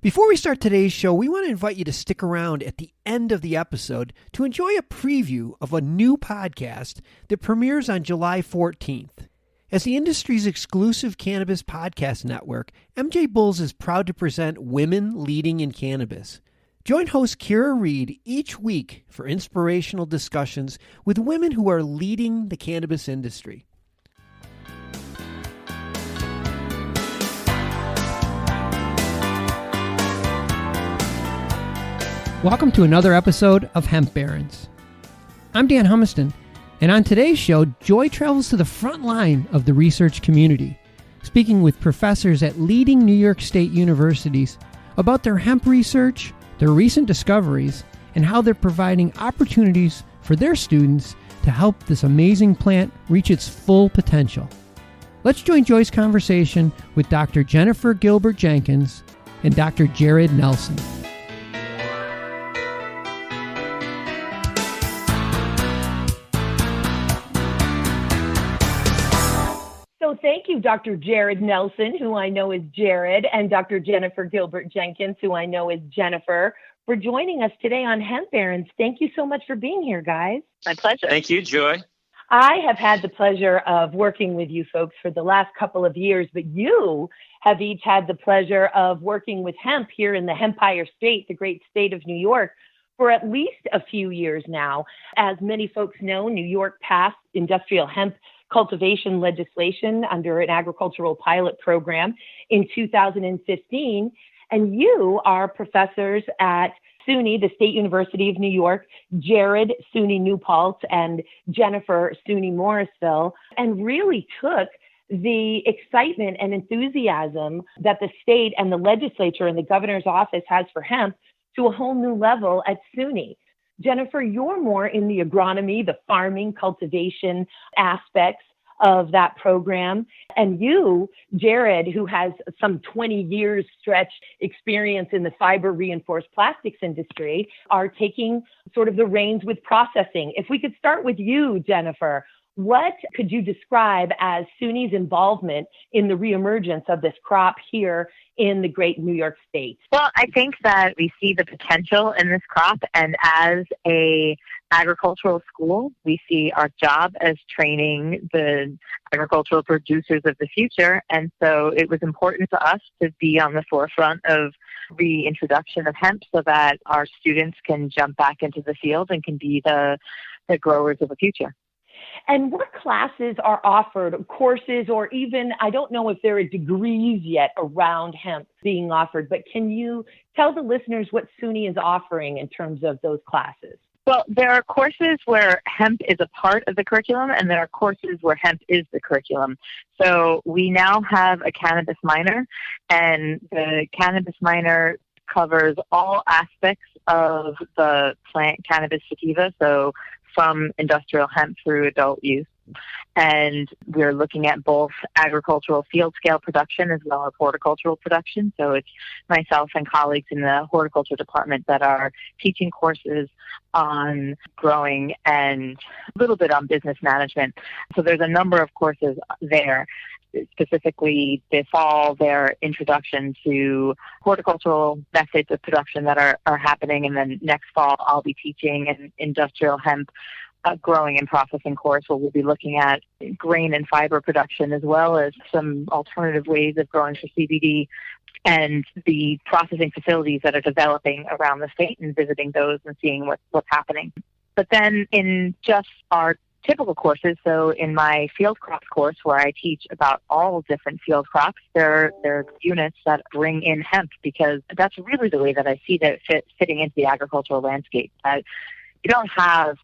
Before we start today's show, we want to invite you to stick around at the end of the episode to enjoy a preview of a new podcast that premieres on July 14th. As the industry's exclusive cannabis podcast network, MJBulls is proud to present Women Leading in Cannabis. Join host Kira Reed each week for inspirational discussions with women who are leading the cannabis industry. Welcome to another episode of Hemp Barons. I'm Dan Humiston, and on today's show, Joy travels to the front line of the research community, speaking with professors at leading New York State universities about their hemp research, their recent discoveries, and how they're providing opportunities for their students to help this amazing plant reach its full potential. Let's join Joy's conversation with Dr. Jennifer Gilbert-Jenkins and Dr. Jared Nelson. So thank you, Dr. Jared Nelson, who I know is Jared, and Dr. Jennifer Gilbert-Jenkins, who I know is Jennifer, for joining us today on Hemp Barons. Thank you so much for being here, guys. My pleasure. Thank you, Joy. I have had the pleasure of working with you folks for the last couple of years, but you have each had the pleasure of working with hemp here in the Hempire State, the great state of New York, for at least a few years now. As many folks know, New York passed industrial hemp cultivation legislation under an agricultural pilot program in 2015. And you are professors at SUNY, the State University of New York, Jared, SUNY New Paltz, and Jennifer, SUNY Morrisville, and really took the excitement and enthusiasm that the state and the legislature and the governor's office has for hemp to a whole new level at SUNY. Jennifer, you're more in the agronomy, the farming, cultivation aspects of that program. And you, Jared, who has some 20 years stretch experience in the fiber reinforced plastics industry, are taking sort of the reins with processing. If we could start with you, Jennifer, what could you describe as SUNY's involvement in the reemergence of this crop here in the great New York State? Well, I think that we see the potential in this crop, and as a agricultural school, we see our job as training the agricultural producers of the future. And so it was important to us to be on the forefront of reintroduction of hemp so that our students can jump back into the field and can be the growers of the future. And what classes are offered, courses, or even, I don't know if there are degrees yet around hemp being offered, but can you tell the listeners what SUNY is offering in terms of those classes? Well, there are courses where hemp is a part of the curriculum, and there are courses where hemp is the curriculum. So we now have a cannabis minor, and the cannabis minor covers all aspects of the plant cannabis sativa, so from industrial hemp through adult use. And we're looking at both agricultural field scale production as well as horticultural production. So it's myself and colleagues in the horticulture department that are teaching courses on growing and a little bit on business management. So there's a number of courses there. Specifically this fall, their introduction to horticultural methods of production that are happening. And then next fall, I'll be teaching an industrial hemp growing and processing course where we'll be looking at grain and fiber production as well as some alternative ways of growing for CBD and the processing facilities that are developing around the state and visiting those and seeing what's happening. But then in just our typical courses, so in my field crops course where I teach about all different field crops, there are units that bring in hemp because that's really the way that I see that fitting into the agricultural landscape. You don't have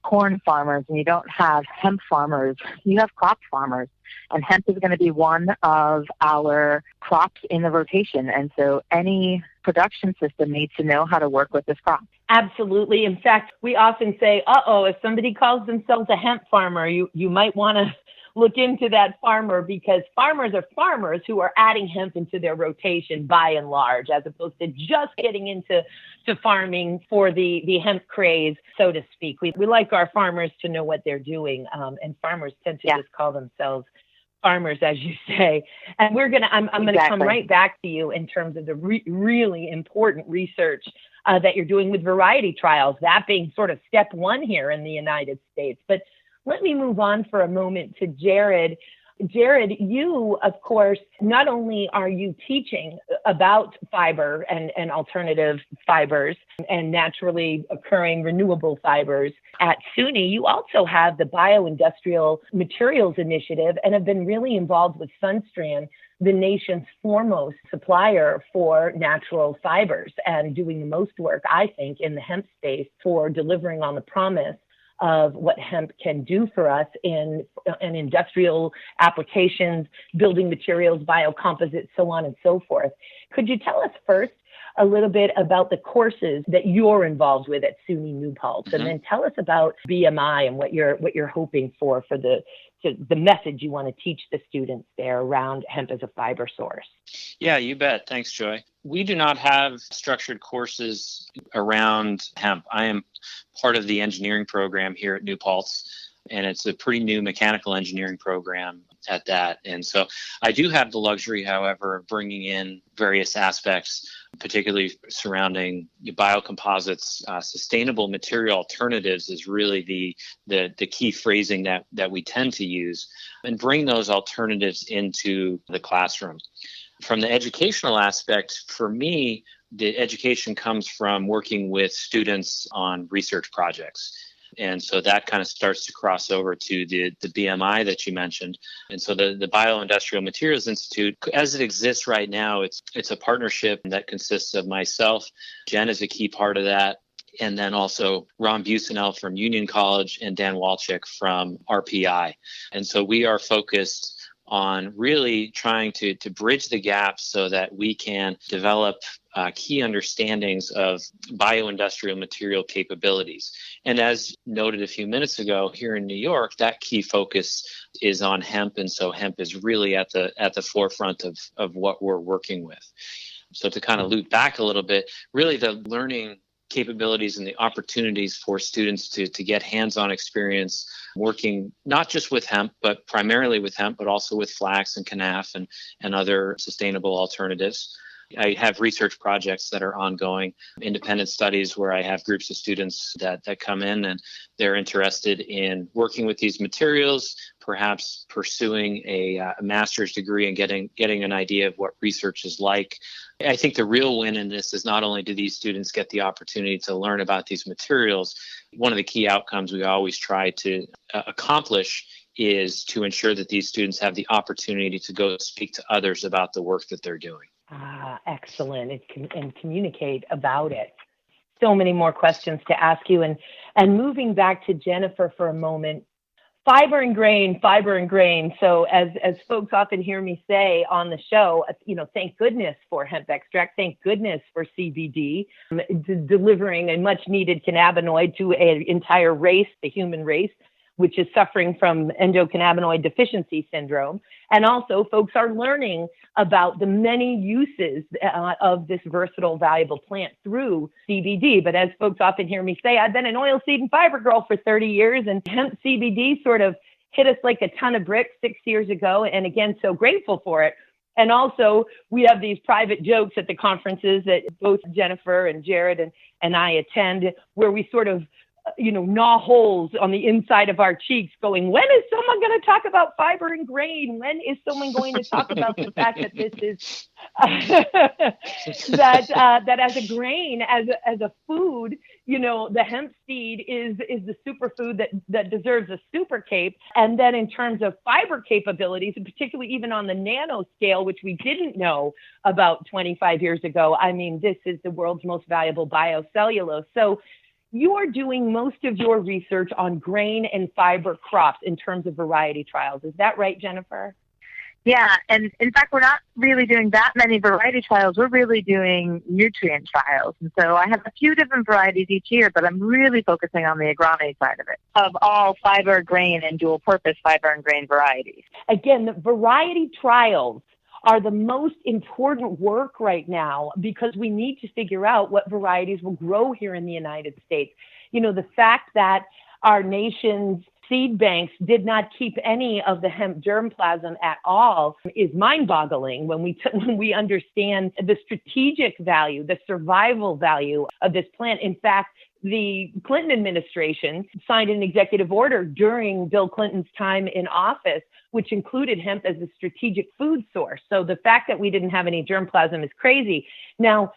corn farmers and you don't have hemp farmers, you have crop farmers. And hemp is going to be one of our crops in the rotation. And so any production system needs to know how to work with this crop. Absolutely. In fact, we often say, if somebody calls themselves a hemp farmer, you might want to look into that farmer, because farmers are farmers who are adding hemp into their rotation by and large, as opposed to just getting into farming for the hemp craze, so to speak. We like our farmers to know what they're doing, and farmers tend to just call themselves farmers, as you say. And I'm going to come right back to you in terms of the really important research that you're doing with variety trials, that being sort of step one here in the United States. But let me move on for a moment to Jared. Jared, you, of course, not only are you teaching about fiber and alternative fibers and naturally occurring renewable fibers at SUNY, you also have the Bioindustrial Materials Initiative and have been really involved with Sunstrand, the nation's foremost supplier for natural fibers, and doing the most work, I think, in the hemp space for delivering on the promise of what hemp can do for us in industrial applications, building materials, biocomposites, so on and so forth. Could you tell us first a little bit about the courses that you're involved with at SUNY New Paltz, and then tell us about BMI and what you're hoping for the message you want to teach the students there around hemp as a fiber source? Yeah, you bet. Thanks, Joy. We do not have structured courses around hemp. I am part of the engineering program here at New Paltz, and it's a pretty new mechanical engineering program at that. And so I do have the luxury, however, of bringing in various aspects, particularly surrounding biocomposites. Sustainable material alternatives is really the key phrasing that we tend to use, and bring those alternatives into the classroom. From the educational aspect, for me, the education comes from working with students on research projects. And so that kind of starts to cross over to the BMI that you mentioned. And so the Bioindustrial Materials Institute, as it exists right now, it's a partnership that consists of myself. Jen is a key part of that. And then also Ron Busenel from Union College and Dan Walczyk from RPI. And so we are focused on really trying to bridge the gap so that we can develop key understandings of bioindustrial material capabilities. And as noted a few minutes ago, here in New York, that key focus is on hemp. And so hemp is really at the forefront of what we're working with. So to kind of loop back a little bit, really the learning capabilities and the opportunities for students to get hands-on experience working not just with hemp, but primarily with hemp, but also with flax and canaf and other sustainable alternatives. I have research projects that are ongoing, independent studies where I have groups of students that come in and they're interested in working with these materials, perhaps pursuing a master's degree and getting an idea of what research is like. I think the real win in this is not only do these students get the opportunity to learn about these materials, one of the key outcomes we always try to accomplish is to ensure that these students have the opportunity to go speak to others about the work that they're doing. Excellent. And communicate about it. So many more questions to ask you. And moving back to Jennifer for a moment, fiber and grain. So as folks often hear me say on the show, thank goodness for hemp extract. Thank goodness for CBD, delivering a much needed cannabinoid to an entire race, the human race, which is suffering from endocannabinoid deficiency syndrome. And also folks are learning about the many uses of this versatile, valuable plant through CBD. But as folks often hear me say, I've been an oilseed and fiber girl for 30 years, and hemp CBD sort of hit us like a ton of bricks 6 years ago. And again, so grateful for it. And also, we have these private jokes at the conferences that both Jennifer and Jared and I attend, where we sort of gnaw holes on the inside of our cheeks going, when is someone going to talk about fiber and grain? When is someone going to talk about the fact that this is, that as a grain, as a food, the hemp seed is the superfood that deserves a super cape. And then in terms of fiber capabilities, and particularly even on the nano scale, which we didn't know about 25 years ago, I mean, this is the world's most valuable biocellulose. So you are doing most of your research on grain and fiber crops in terms of variety trials. Is that right, Jennifer? Yeah, and in fact, we're not really doing that many variety trials. We're really doing nutrient trials. And so I have a few different varieties each year, but I'm really focusing on the agronomy side of it, of all fiber, grain, and dual-purpose fiber and grain varieties. Again, the variety trials are the most important work right now because we need to figure out what varieties will grow here in the United States. The fact that our nation's seed banks did not keep any of the hemp germplasm at all is mind-boggling when we understand the strategic value, the survival value of this plant. In fact, the Clinton administration signed an executive order during Bill Clinton's time in office, which included hemp as a strategic food source. So the fact that we didn't have any germplasm is crazy. Now,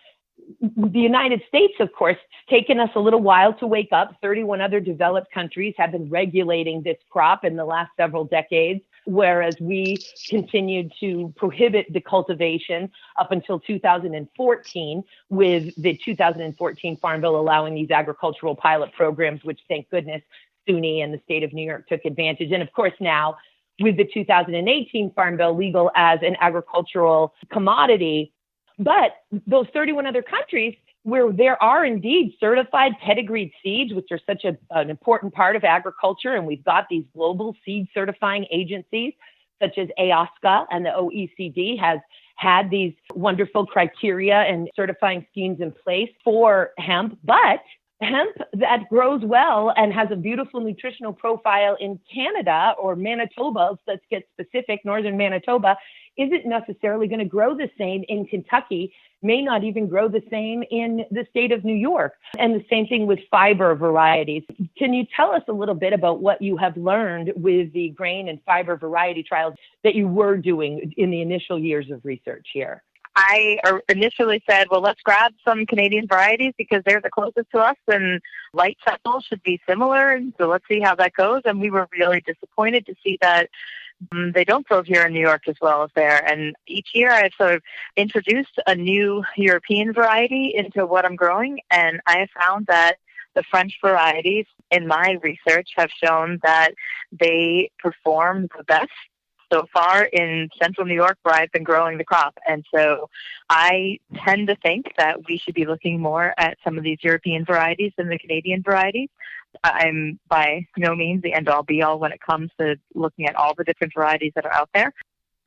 the United States, of course, it's taken us a little while to wake up. 31 other developed countries have been regulating this crop in the last several decades, whereas we continued to prohibit the cultivation up until 2014, with the 2014 Farm Bill allowing these agricultural pilot programs, which, thank goodness, SUNY and the state of New York took advantage. And of course, now with the 2018 Farm Bill legal as an agricultural commodity. But those 31 other countries where there are indeed certified pedigreed seeds, which are such an important part of agriculture, and we've got these global seed certifying agencies such as AOSCA, and the OECD has had these wonderful criteria and certifying schemes in place for hemp. But hemp that grows well and has a beautiful nutritional profile in Canada or Manitoba, let's get specific, northern Manitoba, isn't necessarily going to grow the same in Kentucky, may not even grow the same in the state of New York. And the same thing with fiber varieties. Can you tell us a little bit about what you have learned with the grain and fiber variety trials that you were doing in the initial years of research here? I initially said, well, let's grab some Canadian varieties because they're the closest to us and light cycle should be similar. And so let's see how that goes. And we were really disappointed to see that they don't grow here in New York as well as there. And each year I've sort of introduced a new European variety into what I'm growing. And I have found that the French varieties in my research have shown that they perform the best so far in central New York where I've been growing the crop. And so I tend to think that we should be looking more at some of these European varieties than the Canadian varieties. I'm by no means the end-all be-all when it comes to looking at all the different varieties that are out there.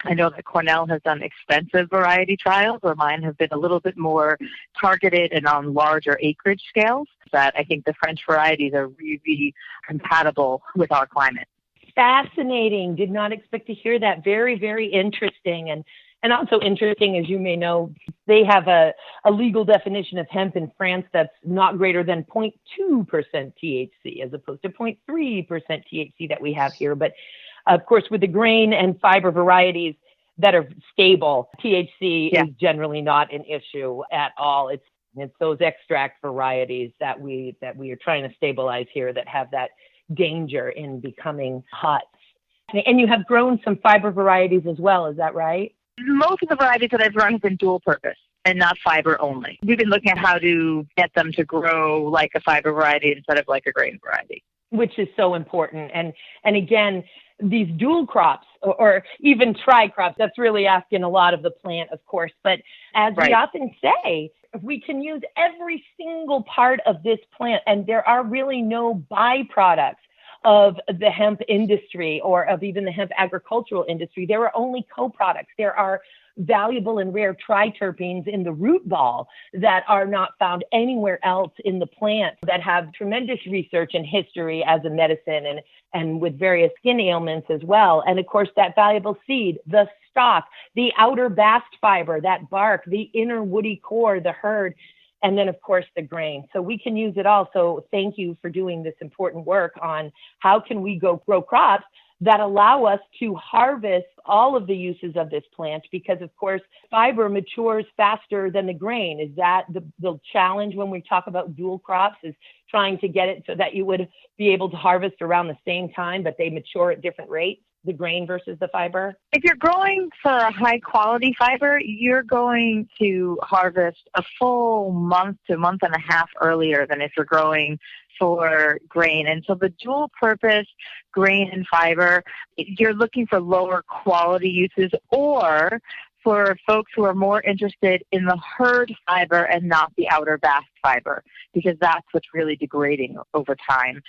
I know that Cornell has done extensive variety trials, where mine have been a little bit more targeted and on larger acreage scales, that I think the French varieties are really compatible with our climate. Fascinating. Did not expect to hear that. Very, very interesting. And also interesting, as you may know, they have a legal definition of hemp in France that's not greater than 0.2% THC as opposed to 0.3% THC that we have here. But of course, with the grain and fiber varieties that are stable, THC is generally not an issue at all. It's those extract varieties that we are trying to stabilize here that have that danger in becoming hot. And you have grown some fiber varieties as well, is that right? Most of the varieties that I've grown have been dual purpose and not fiber only. We've been looking at how to get them to grow like a fiber variety instead of like a grain variety. Which is so important. And again, these dual crops or even tri-crops, that's really asking a lot of the plant, of course. But as we often say, we can use every single part of this plant, and there are really no byproducts of the hemp industry or of even the hemp agricultural industry. There are only co-products. There are valuable and rare triterpenes in the root ball that are not found anywhere else in the plant, that have tremendous research and history as a medicine and with various skin ailments as well. And of course, that valuable seed, the stalk, the outer bast fiber, that bark, the inner woody core, the hurd, and then, of course, the grain. So we can use it all. So thank you for doing this important work on how can we go grow crops that allow us to harvest all of the uses of this plant, because, of course, fiber matures faster than the grain. Is that the challenge when we talk about dual crops, is trying to get it so that you would be able to harvest around the same time, but they mature at different rates, the grain versus the fiber? If you're growing for a high quality fiber, you're going to harvest a full month to month and a half earlier than if you're growing for grain. And so the dual purpose grain and fiber, you're looking for lower quality uses, or for folks who are more interested in the hurd fiber and not the outer bast fiber, because that's what's really degrading over time.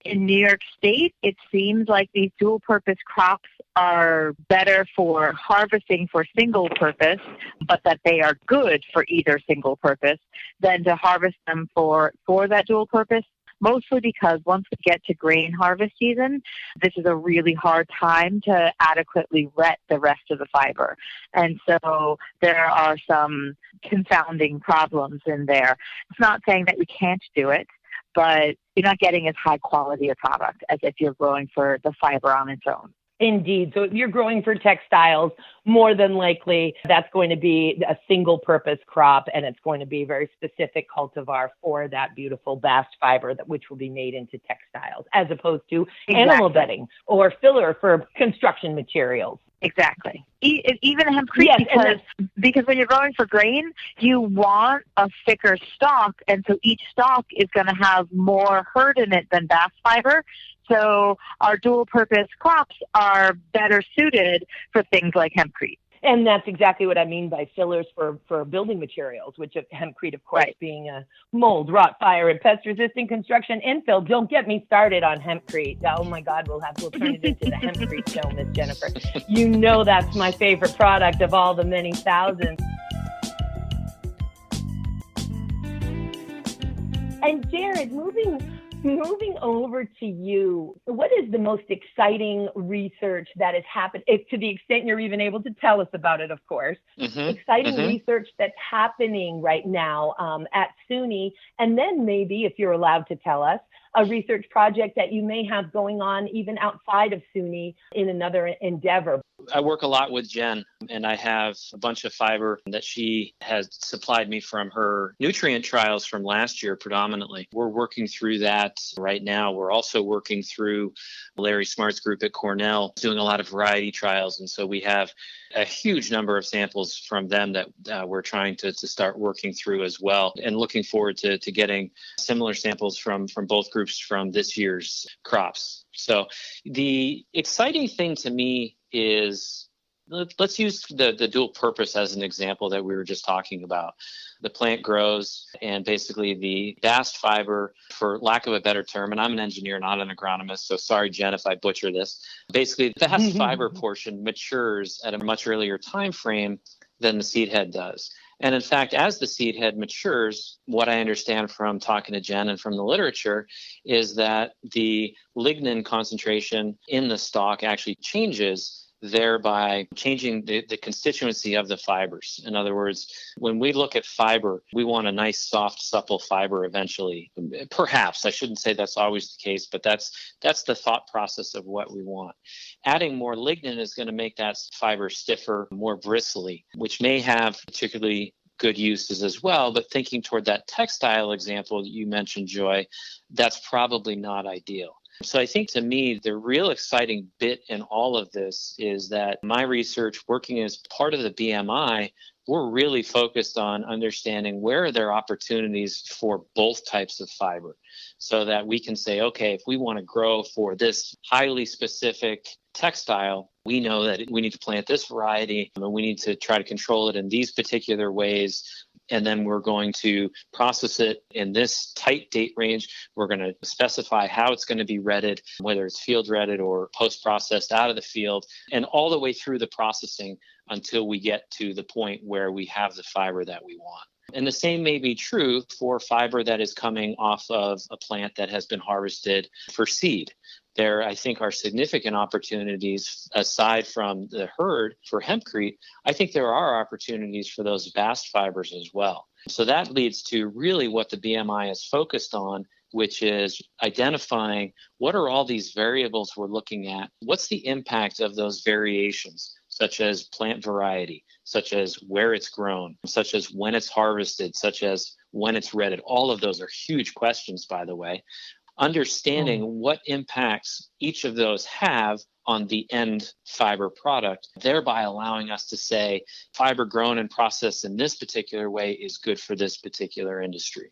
In New York State, it seems like these dual-purpose crops are better for harvesting for single purpose, but that they are good for either single purpose, than to harvest them for that dual purpose. mostly because once we get to grain harvest season, this is a really hard time to adequately wet the rest of the fiber. And so there are some confounding problems in there. It's not saying that we can't do it, but you're not getting as high quality a product as if you're growing for the fiber on its own. Indeed. So if you're growing for textiles, more than likely that's going to be a single purpose crop, and it's going to be a very specific cultivar for that beautiful bast fiber which will be made into textiles, as opposed to animal bedding or filler for construction materials. Exactly. Even hempcrete, yes, because when you're growing for grain, you want a thicker stalk, and so each stalk is going to have more hurd in it than bast fiber. So our dual-purpose crops are better suited for things like hempcrete. And that's exactly what I mean by fillers for building materials, which hempcrete, of course, being a mold, rot, fire, and pest-resistant construction infill. Don't get me started on hempcrete. Oh, my God, we'll turn it into the hempcrete show, Miss Jennifer. You know that's my favorite product of all the many thousands. And Jared, moving over to you, what is the most exciting research that has happened, to the extent you're even able to tell us about it, of course, exciting research that's happening right now at SUNY, and then maybe, if you're allowed to tell us, a research project that you may have going on even outside of SUNY in another endeavor? I work a lot with Jen, and I have a bunch of fiber that she has supplied me from her nutrient trials from last year predominantly. We're working through that right now. We're also working through Larry Smart's group at Cornell, doing a lot of variety trials. And so we have a huge number of samples from them that we're trying to start working through as well, and looking forward to getting similar samples from both groups from this year's crops. So the exciting thing to me is, let's use the dual purpose as an example that we were just talking about. The plant grows, and basically the bast fiber, for lack of a better term, and I'm an engineer, not an agronomist, so sorry, Jen, if I butcher this. Basically, the bast fiber portion matures at a much earlier time frame than the seed head does. And in fact, as the seed head matures, what I understand from talking to Jen and from the literature is that the lignin concentration in the stalk actually changes, thereby changing the constituency of the fibers. In other words, when we look at fiber, we want a nice, soft, supple fiber eventually. Perhaps, I shouldn't say that's always the case, but that's the thought process of what we want. Adding more lignin is going to make that fiber stiffer, more bristly, which may have particularly good uses as well. But thinking toward that textile example that you mentioned, Joy, that's probably not ideal. So I think, to me, the real exciting bit in all of this is that my research, working as part of the BMI, we're really focused on understanding where are there opportunities for both types of fiber, so that we can say, okay, if we want to grow for this highly specific textile, we know that we need to plant this variety, and we need to try to control it in these particular ways. And then we're going to process it in this tight date range. We're going to specify how it's going to be redded, whether it's field redded or post-processed out of the field, and all the way through the processing until we get to the point where we have the fiber that we want. And the same may be true for fiber that is coming off of a plant that has been harvested for seed. There, I think, are significant opportunities aside from the hurd for hempcrete. I think there are opportunities for those bast fibers as well. So that leads to really what the BMI is focused on, which is identifying what are all these variables we're looking at. What's the impact of those variations, such as plant variety, such as where it's grown, such as when it's harvested, such as when it's redded. All of those are huge questions, by the way. Understanding what impacts each of those have on the end fiber product, thereby allowing us to say fiber grown and processed in this particular way is good for this particular industry.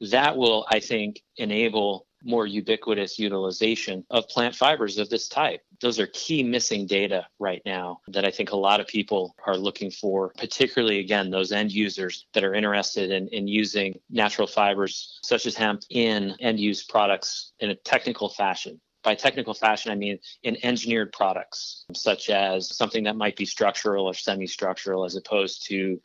That will, I think, enable more ubiquitous utilization of plant fibers of this type. Those are key missing data right now that I think a lot of people are looking for, particularly, again, those end users that are interested in using natural fibers such as hemp in end-use products in a technical fashion. By technical fashion, I mean in engineered products, such as something that might be structural or semi-structural, as opposed to,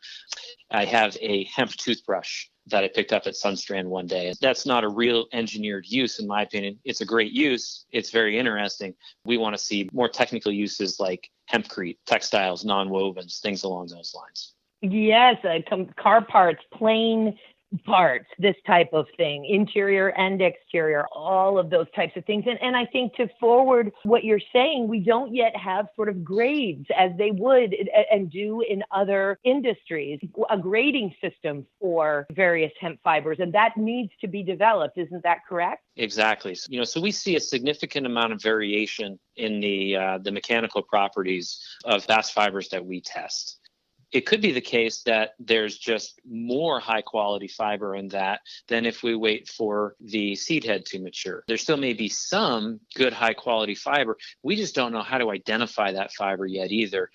I have a hemp toothbrush that I picked up at Sunstrand one day. That's not a real engineered use, in my opinion. It's a great use. It's very interesting. We want to see more technical uses like hempcrete, textiles, non-wovens, things along those lines. Yes, car parts, plane parts, this type of thing, interior and exterior, all of those types of things. And I think to forward what you're saying, we don't yet have sort of grades as they would and do in other industries, a grading system for various hemp fibers, and that needs to be developed. Isn't that correct? Exactly. So we see a significant amount of variation in the mechanical properties of bast fibers that we test. It could be the case that there's just more high quality fiber in that than if we wait for the seed head to mature. There still may be some good high quality fiber. We just don't know how to identify that fiber yet either.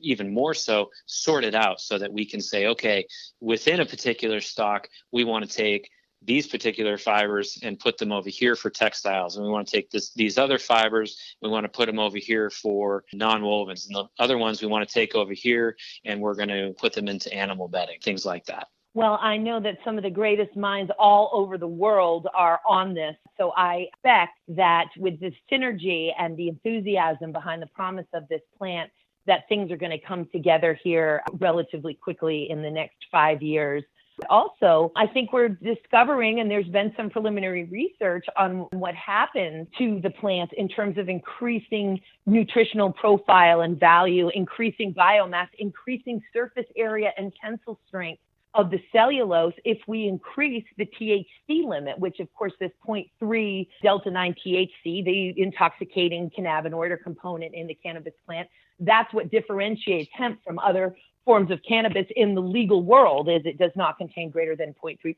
Even more so, sort it out so that we can say, okay, within a particular stock, we want to take these particular fibers and put them over here for textiles. And we want to take these other fibers, we want to put them over here for non-wovens. And the other ones we want to take over here and we're going to put them into animal bedding, things like that. Well, I know that some of the greatest minds all over the world are on this. So I expect that with this synergy and the enthusiasm behind the promise of this plant, that things are going to come together here relatively quickly in the next 5 years. Also, I think we're discovering, and there's been some preliminary research on what happens to the plant in terms of increasing nutritional profile and value, increasing biomass, increasing surface area and tensile strength of the cellulose if we increase the THC limit, which of course this 0.3 delta-9 THC, the intoxicating cannabinoid or component in the cannabis plant, that's what differentiates hemp from other forms of cannabis in the legal world, is it does not contain greater than 0.3%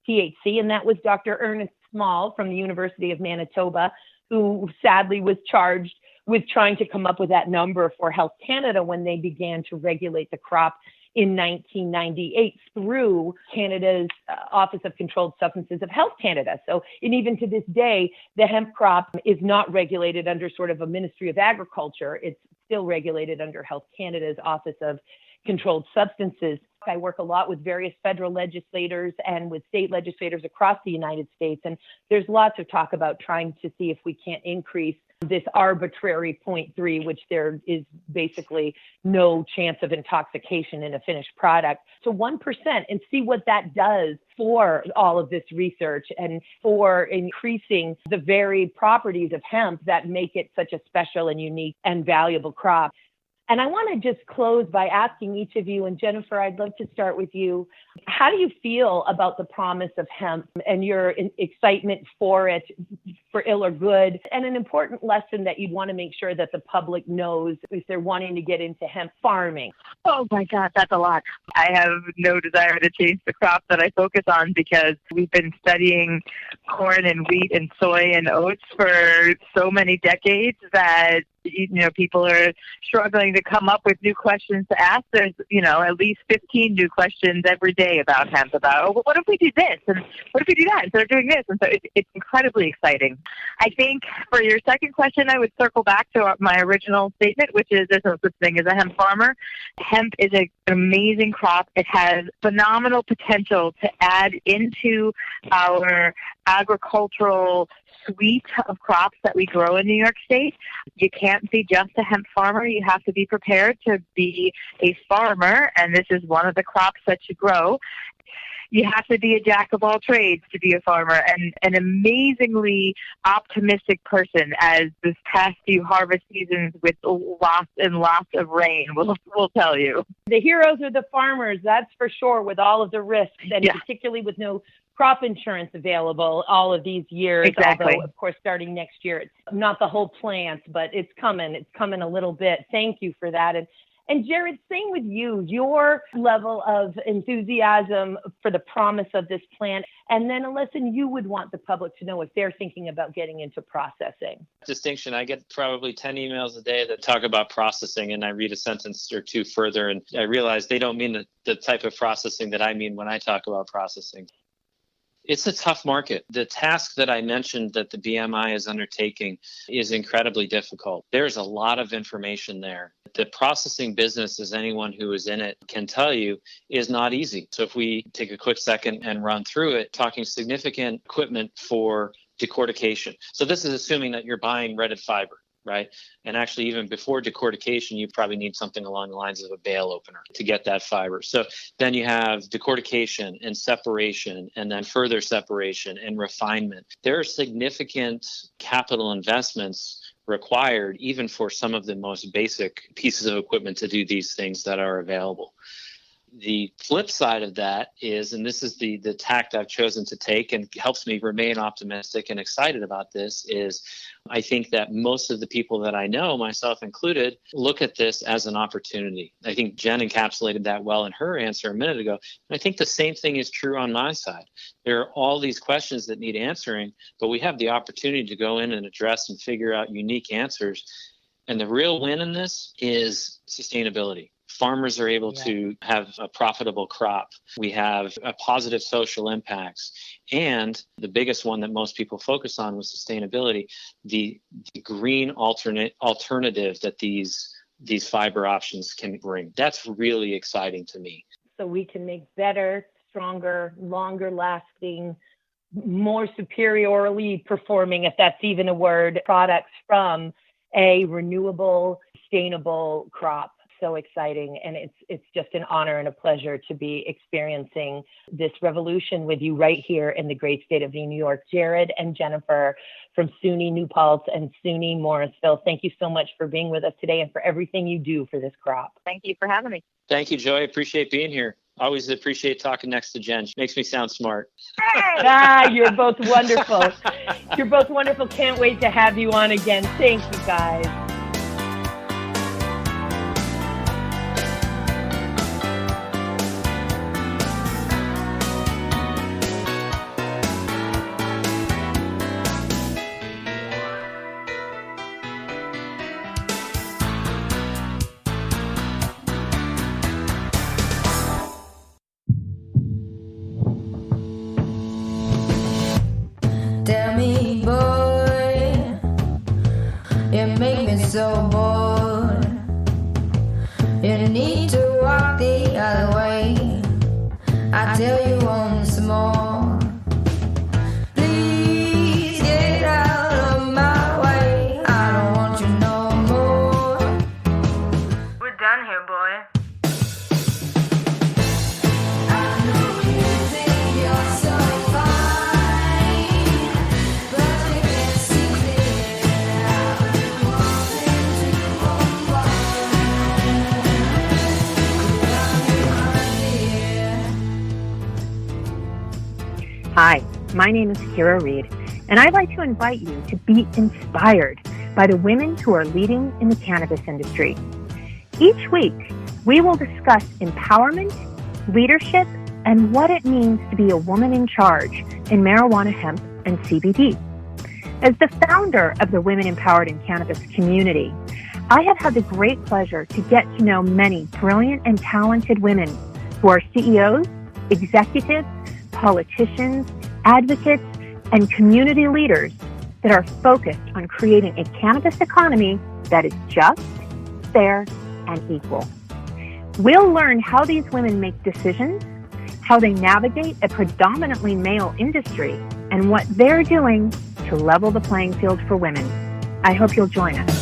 THC. And that was Dr. Ernest Small from the University of Manitoba, who sadly was charged with trying to come up with that number for Health Canada when they began to regulate the crop in 1998 through Canada's Office of Controlled Substances of Health Canada. So, and even to this day, the hemp crop is not regulated under sort of a Ministry of Agriculture. It's still regulated under Health Canada's Office of Controlled Substances. I work a lot with various federal legislators and with state legislators across the United States. And there's lots of talk about trying to see if we can't increase this arbitrary 0.3, which there is basically no chance of intoxication in a finished product, to 1% and see what that does for all of this research and for increasing the very properties of hemp that make it such a special and unique and valuable crop. And I want to just close by asking each of you, and Jennifer, I'd love to start with you. How do you feel about the promise of hemp and your excitement for it, for ill or good, and an important lesson that you'd want to make sure that the public knows if they're wanting to get into hemp farming? Oh my God, that's a lot. I have no desire to change the crop that I focus on because we've been studying corn and wheat and soy and oats for so many decades that people are struggling to come up with new questions to ask. There's, at least 15 new questions every day about hemp, about, what if we do this? And what if we do that instead of doing this? And so it's incredibly exciting. I think for your second question, I would circle back to my original statement, which is there's no such thing as a hemp farmer. Hemp is an amazing crop. It has phenomenal potential to add into our agricultural suite of crops that we grow in New York State. You can't be just a hemp farmer. You have to be prepared to be a farmer, and this is one of the crops that you grow. You have to be a jack of all trades to be a farmer, and an amazingly optimistic person, as this past few harvest seasons with lots and lots of rain will tell you. The heroes are the farmers, that's for sure, with all of the risks, and particularly with no crop insurance available all of these years. Exactly. Although, of course, starting next year, it's not the whole plant, but it's coming. It's coming a little bit. Thank you for that. And Jared, same with you, your level of enthusiasm for the promise of this plant, and then a lesson you would want the public to know if they're thinking about getting into processing. Distinction. I get probably 10 emails a day that talk about processing, and I read a sentence or two further, and I realize they don't mean the type of processing that I mean when I talk about processing. It's a tough market. The task that I mentioned that the BMI is undertaking is incredibly difficult. There's a lot of information there. The processing business, as anyone who is in it can tell you, is not easy. So if we take a quick second and run through it, talking significant equipment for decortication. So this is assuming that you're buying retted fiber, right? And actually, even before decortication, you probably need something along the lines of a bale opener to get that fiber. So then you have decortication and separation, and then further separation and refinement. There are significant capital investments required, even for some of the most basic pieces of equipment to do these things that are available. The flip side of that is, and this is the tact I've chosen to take and helps me remain optimistic and excited about this, is I think that most of the people that I know, myself included, look at this as an opportunity. I think Jen encapsulated that well in her answer a minute ago. And I think the same thing is true on my side. There are all these questions that need answering, but we have the opportunity to go in and address and figure out unique answers. And the real win in this is sustainability. Farmers are able to have a profitable crop. We have a positive social impacts. And the biggest one that most people focus on was sustainability, the green alternative that these fiber options can bring. That's really exciting to me. So we can make better, stronger, longer lasting, more superiorly performing, if that's even a word, products from a renewable, sustainable crop. So exciting. And it's just an honor and a pleasure to be experiencing this revolution with you right here in the great state of New York. Jared and Jennifer from SUNY New Paltz and SUNY Morrisville, thank you so much for being with us today and for everything you do for this crop. Thank you for having me. Thank you, Joy. Appreciate being here. Always appreciate talking next to Jen. She makes me sound smart. You're both wonderful. You're both wonderful. Can't wait to have you on again. Thank you, guys. Tell me, boy, you make me so bored. You need to walk the other way. I tell you once more. Please get out of my way. I don't want you no more. We're done here, boy. Hi, my name is Kira Reed, and I'd like to invite you to be inspired by the women who are leading in the cannabis industry. Each week, we will discuss empowerment, leadership, and what it means to be a woman in charge in marijuana, hemp, and CBD. As the founder of the Women Empowered in Cannabis community, I have had the great pleasure to get to know many brilliant and talented women who are CEOs, executives, politicians, advocates, and community leaders that are focused on creating a cannabis economy that is just, fair, and equal. We'll learn how these women make decisions, how they navigate a predominantly male industry, and what they're doing to level the playing field for women. I hope you'll join us.